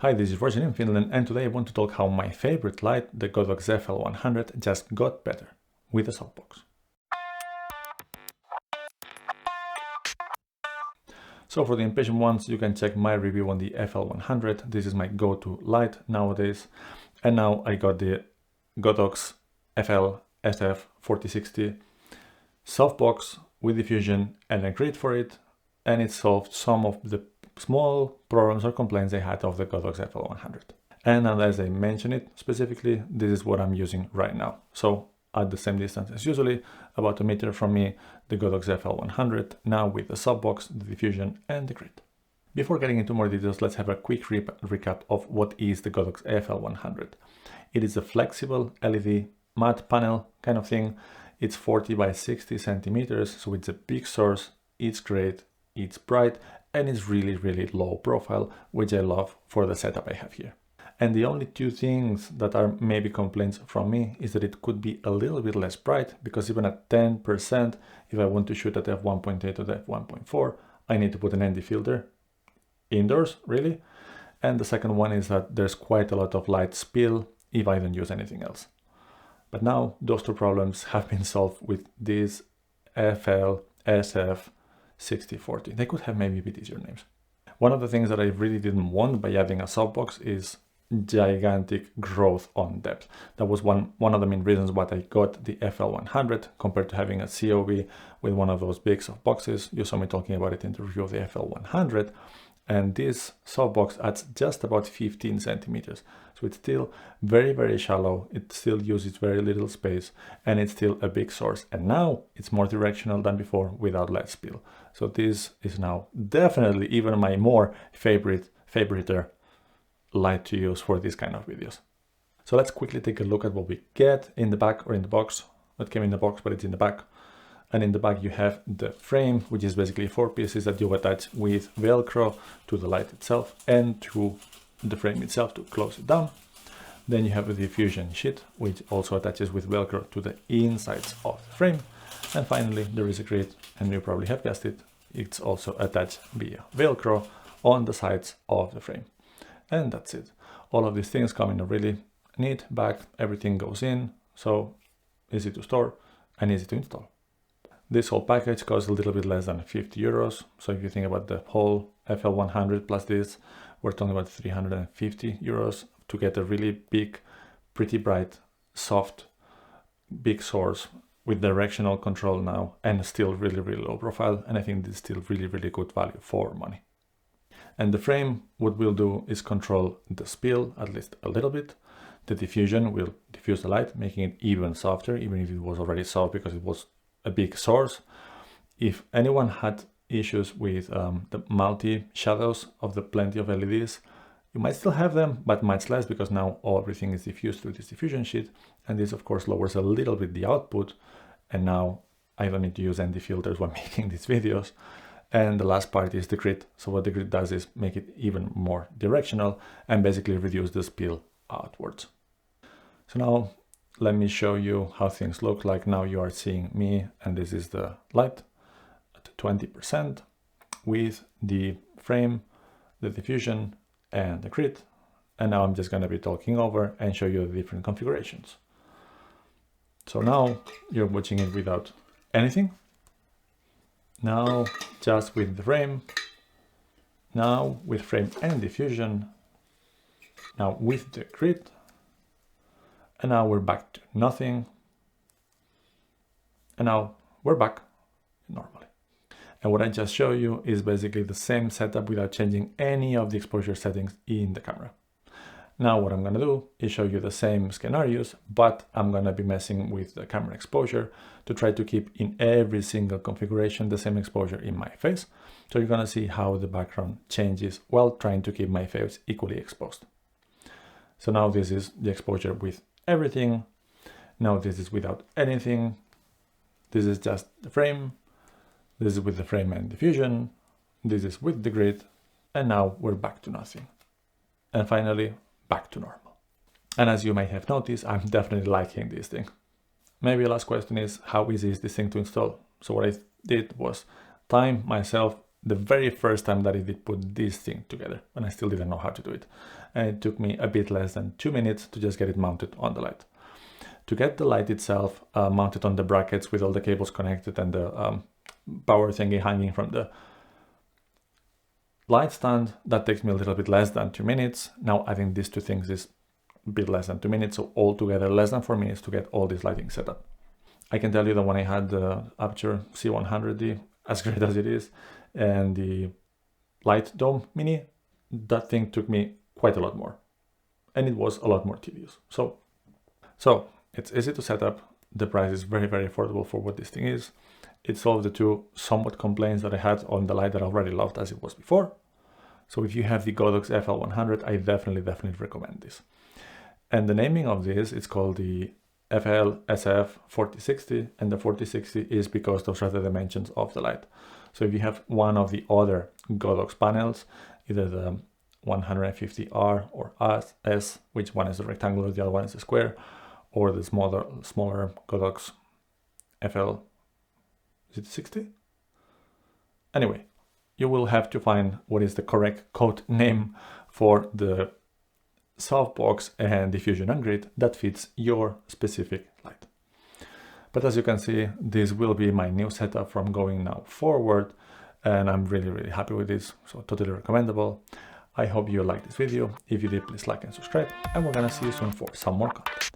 Hi, this is Roger in Finland, and today I want to talk how my favorite light, the Godox FL100, just got better with a softbox. So for the impatient ones, you can check my review on the FL100. This is my go-to light nowadays. And now I got the Godox FL-SF4060 softbox with diffusion and a grid for it, and it solved some of the small problems or complaints I had of the Godox FL100. And as I mentioned it specifically, this is what I'm using right now. So at the same distance as usually, about a meter from me, the Godox FL100, now with the softbox, the diffusion and the grid. Before getting into more details, let's have a quick recap of what is the Godox FL100. It is a flexible LED matte panel kind of thing. It's 40 by 60 centimeters, so it's a big source, it's great, it's bright, and it's really low profile, which I love for the setup I have here. And the only two things that are maybe complaints from me is that it could be a little bit less bright, because even at 10%, if I want to shoot at f1.8 or f1.4, I need to put an ND filter indoors, really. And the second one is that there's quite a lot of light spill if I don't use anything else. But now those two problems have been solved with this FL-SF4060. They could have maybe a bit easier names. One of the things that I really didn't want by adding a softbox is gigantic growth on depth. That was one of the main reasons why I got the FL100 compared to having a COB with one of those big softboxes. You saw me talking about it in the review of the FL100. And this softbox adds just about 15 centimeters. So it's still very shallow. It still uses very little space, and it's still a big source. And now it's more directional than before without light spill. So this is now definitely even my more favorite light to use for this kind of videos. So let's quickly take a look at what we get in the back, or in the box. It came in the box, but it's in the back. And in the back you have the frame, which is basically 4 pieces that you attach with Velcro to the light itself and to the frame itself to close it down. Then you have a diffusion sheet, which also attaches with Velcro to the insides of the frame. And finally, there is a grid, and you probably have guessed it, it's also attached via Velcro on the sides of the frame. And that's it. All of these things come in a really neat bag. Everything goes in, so easy to store and easy to install. This whole package costs a little bit less than 50 euros. So if you think about the whole FL100 plus this, we're talking about 350 euros to get a really big, pretty bright, soft, big source with directional control now, and still really low profile. And I think this is still really good value for money. And the frame, what we'll do is control the spill at least a little bit. The diffusion will diffuse the light, making it even softer, even if it was already soft because it was a big source. If anyone had issues with the multi shadows of the plenty of LEDs, you might still have them, but much less, because now everything is diffused through this diffusion sheet. And this of course lowers a little bit the output. And now I don't need to use ND filters when making these videos. And the last part is the grid. So what the grid does is make it even more directional and basically reduce the spill outwards. So now let me show you how things look like. Now you are seeing me, and this is the light at 20% with the frame, the diffusion and the grid. And now I'm just going to be talking over and show you the different configurations. So now you're watching it without anything. Now just with the frame. Now with frame and diffusion. Now with the grid. And now we're back to nothing. And now we're back normally. And what I just showed you is basically the same setup without changing any of the exposure settings in the camera. Now what I'm going to do is show you the same scenarios, but I'm going to be messing with the camera exposure to try to keep in every single configuration the same exposure in my face. So you're going to see how the background changes while trying to keep my face equally exposed. So now this is the exposure with everything. Now this is without anything. This is just the frame. This is with the frame and diffusion. This is with the grid. And now we're back to nothing. And finally, back to normal. And as you may have noticed, I'm definitely liking this thing. Maybe the last question is, how easy is this thing to install? So what I did was time myself the very first time that I did put this thing together, and I still didn't know how to do it. And it took me a bit less than 2 minutes to just get it mounted on the light. To get the light itself mounted on the brackets with all the cables connected and the power thingy hanging from the light stand, that takes me a little bit less than 2 minutes. Now adding these two things is a bit less than 2 minutes, so altogether less than 4 minutes to get all this lighting set up. I can tell you that when I had the Aperture C100D, as great as it is, and the Light Dome Mini, that thing took me quite a lot more, and it was a lot more tedious. So it's easy to set up. The price is very, very affordable for what this thing is. It solved the two somewhat complaints that I had on the light that I already loved as it was before. So if you have the Godox FL100, I definitely recommend this. And the naming of this, it's called the FL-SF4060, and the 4060 is because those are the dimensions of the light. So if you have one of the other Godox panels, either the 150R or S, which one is the rectangular, the other one is the square, or the smaller Godox FL-60? Anyway, you will have to find what is the correct code name for the softbox and diffusion and grid that fits your specific light. But as you can see, this will be my new setup from going now forward, and I'm really happy with this, so totally recommendable. I hope you liked this video. If you did, please like and subscribe, and we're gonna see you soon for some more content.